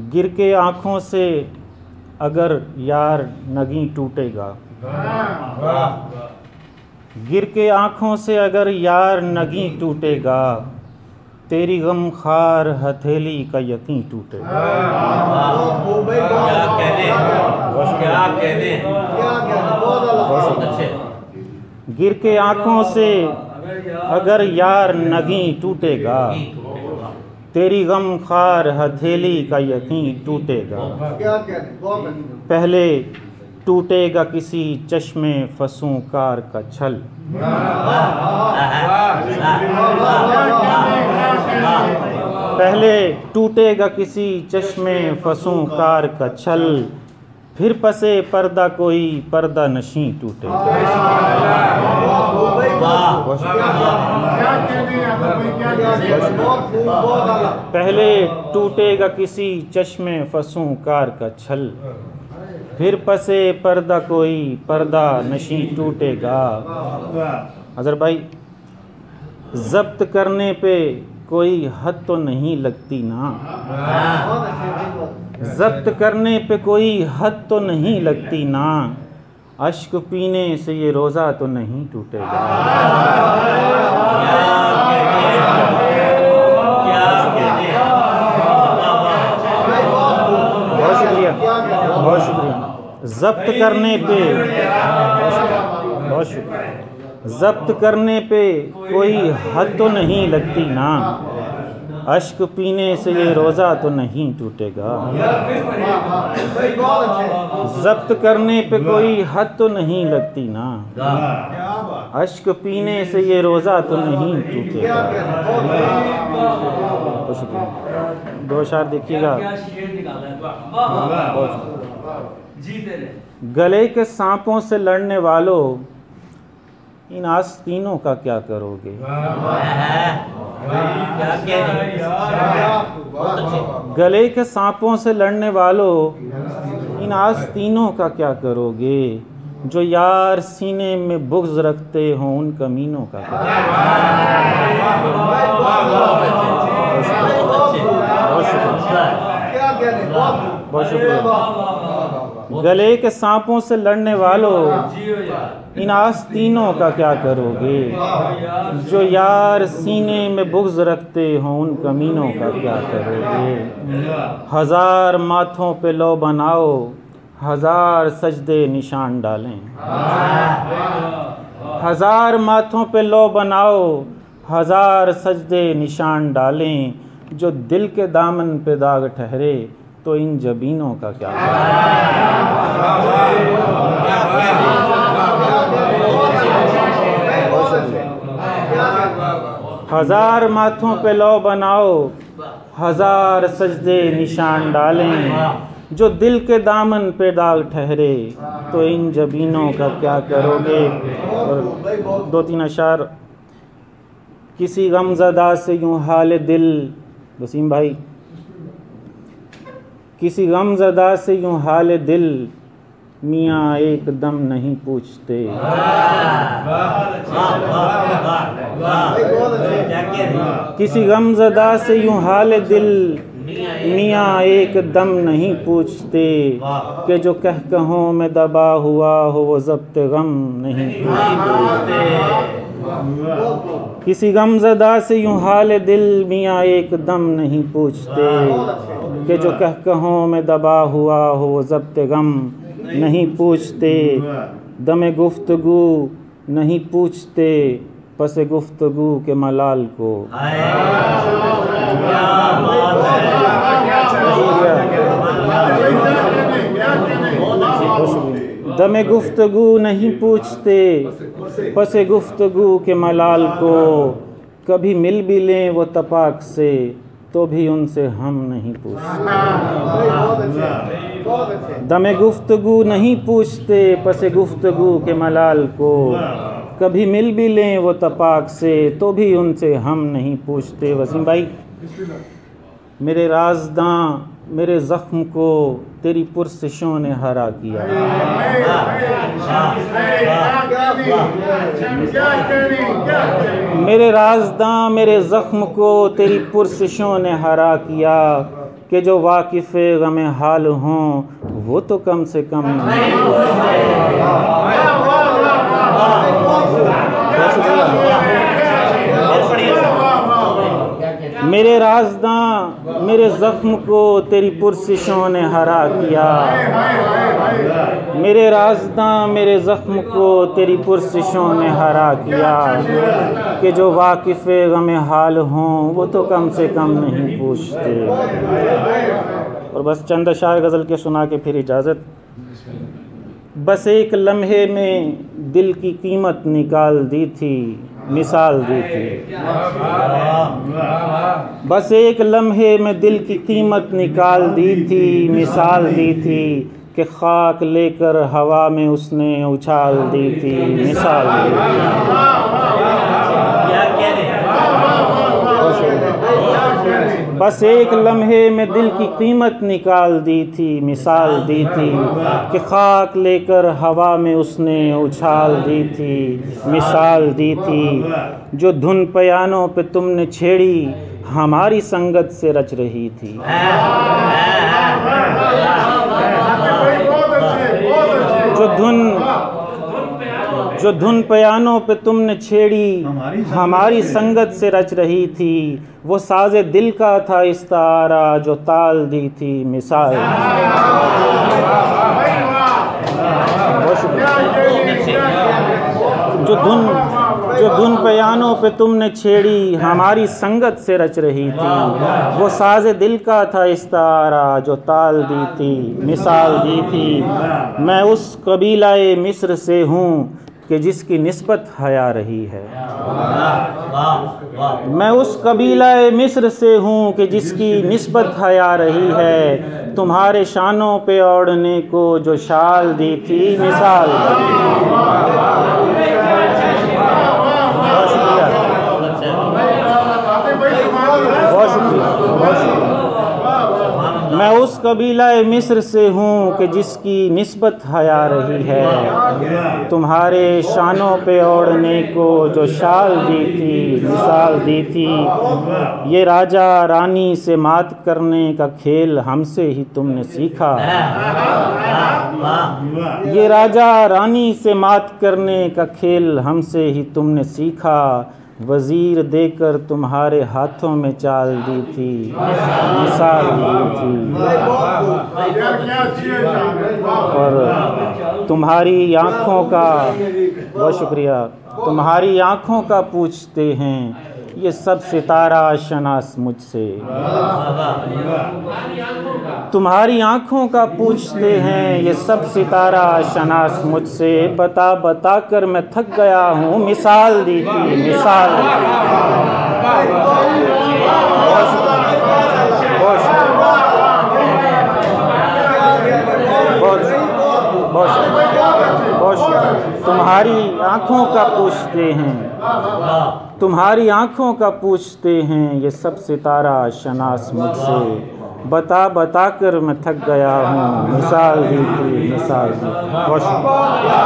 गिर के आँखों से अगर यार नगी टूटेगा, गिर के आँखों से अगर यार नगी टूटेगा, तेरी गमखार हथेली का यकीन टूटेगा। क्या कहने गिर के आँखों से अगर यार नगी टूटेगा, तेरी गमखार हथेली का यकीन टूटेगा। पहले टूटेगा किसी चश्मे फसूंकार का छल, पहले टूटेगा किसी चश्मे फसूंकार का छल, फिर पसे पर्दा कोई पर्दा नशी टूटेगा। पहले टूटेगा किसी चश्मे फसूंकार का छल, फिर पसे पर्दा कोई पर्दा नशी टूटेगा। अजर भाई, जब्त करने पे कोई हद तो नहीं लगती ना, जब्त करने पे कोई हद तो नहीं लगती ना, अश्क पीने से ये रोज़ा तो नहीं टूटेगा। बहुत शुक्रिया, बहुत शुक्रिया। जब्त करने पे, बहुत शुक्रिया, जब्त करने पे कोई हद तो नहीं लगती ना, अश्क पीने से ये रोज़ा तो नहीं टूटेगा। जब्त करने पे कोई हद तो नहीं लगती ना, अश्क पीने से ये रोज़ा तो नहीं टूटेगा। दो शार देखिएगा। गले के सांपों से लड़ने वालों, इन आस्तीनों का क्या करोगे। गले के सांपों से लड़ने वालों, इन आस्तीनों का क्या करोगे, जो यार सीने में बुग़्ज़ रखते हों उन कमीनों का क्या करोगे। गले के सांपों से लड़ने वालों, इन आस्तीनों का क्या करोगे, जो यार सीने में बुग़्ज़ रखते हों उन कमीनों का क्या करोगे। हजार माथों पे लो बनाओ, हजार सजदे निशान डालें, हजार माथों पे लो बनाओ, हजार सजदे निशान डालें, जो दिल के दामन पे दाग ठहरे तो इन जबीनों का क्या हजार माथों पे लो बनाओ, हजार सजदे निशान डालें, जो दिल के दामन पे दाग ठहरे तो इन जबीनों का क्या करोगे। और दो तीन अशार। किसी गमज़दा से यूं हाल दिल, वसीम भाई, किसी गमज़दा से यूं हाल दिल, मियाँ एकदम नहीं पूछते। किसी गमज़दा से यूं हाल दिल, मियाँ एकदम नहीं पूछते, कि जो कह कहों में दबा हुआ हो वो ज़ब्त गम नहीं पूछते। किसी गमज़दा से यूं हाल दिल, मियाँ एकदम नहीं पूछते, कि जो कह कहों में दबा हुआ हो वो ज़ब्त गम नहीं पूछते। दमे गुफ्तगू नहीं पूछते, पस गुफ्तगू के मलाल को। दमे गुफ्तगू नहीं पूछते, पस गुफ्तगू के मलाल को। कभी मिल भी लें वो तपाक से, तो भी उनसे हम नहीं पूछते। दमे गुफ्तगू नहीं पूछते, पस गुफ्तगू के मलाल को। कभी मिल भी लें वो तपाक से, तो भी उनसे हम नहीं पूछते। वसीम भाई, मेरे राज़दां मेरे ज़ख्म को तेरी पुरसिशों ने हरा किया। मेरे राज़दां मेरे ज़ख्म को तेरी पुरसिशों ने हरा किया कि जो वाकिफ़ ग़म हाल हों वो तो कम से कम मेरे राज़दां मेरे ज़ख्म को तेरी पुरसिशों ने हरा किया। मेरे राज़दां मेरे ज़ख्म को तेरी पुरसिशों ने हरा किया कि जो वाकिफ़ ग़म हाल हों वो तो कम से कम नहीं पूछते। और बस चंद अशार गज़ल के सुना के फिर इजाज़त। बस एक लम्हे में दिल की कीमत निकाल दी थी, मिसाल दी थी। बस एक लम्हे में दिल की कीमत निकाल दी थी, मिसाल दी थी कि खाक लेकर हवा में उसने उछाल दी थी, मिसाल दी थी। बस एक लम्हे में दिल की कीमत निकाल दी थी, मिसाल दी थी कि खाक लेकर हवा में उसने उछाल दी थी, मिसाल दी थी। जो धुन पयानों पे तुमने छेड़ी हमारी संगत से रच रही थी। जो धुन पयानों पे तुमने छेड़ी हमारी संगत से रच रही थी, वो साज़े दिल का था इस्तारा जो ताल दी थी, मिसाल। जो धुन पयानों पे तुमने छेड़ी हमारी संगत से रच रही थी, वो साज़े दिल का था इस्तारा जो ताल दी थी, मिसाल दी थी। मैं उस कबीलाए मिस्र से हूँ कि जिसकी निस्बत हया रही है। मैं उस कबीलाए मिस्र से हूँ कि जिसकी निस्बत हया रही है। तुम्हारे शानों पे ओढ़ने को जो शाल दी थी, मिसाल। बहुत शुक्रिया। मैं उस कबीलाए मिस्र से हूँ कि जिसकी निस्बत हया रही है। तुम्हारे शानों पे ओढ़ने को जो शाल दी थी, मिसाल दी थी। ये राजा रानी से मात करने का खेल हमसे ही तुमने सीखा। ये राजा रानी से मात करने का खेल हमसे ही तुमने सीखा। वज़ीर देकर तुम्हारे हाथों में चाल दी थी, मिसाल दी थी। और तुम्हारी आँखों का, बहुत शुक्रिया, तुम्हारी आँखों का पूछते हैं ये सब सितारा शनास मुझसे। तुम्हारी आँखों का पूछते हैं ये सब सितारा शनास मुझसे। बता बता कर मैं थक गया हूँ, मिसाल दी थी, मिसाल। तुम्हारी आँखों का पूछते हैं, तुम्हारी आँखों का पूछते हैं ये सब सितारा शनास मुझसे। बता बता कर मैं थक गया हूँ, मिसाल दी थी, मिसाल दी। बहुत शुक्रिया।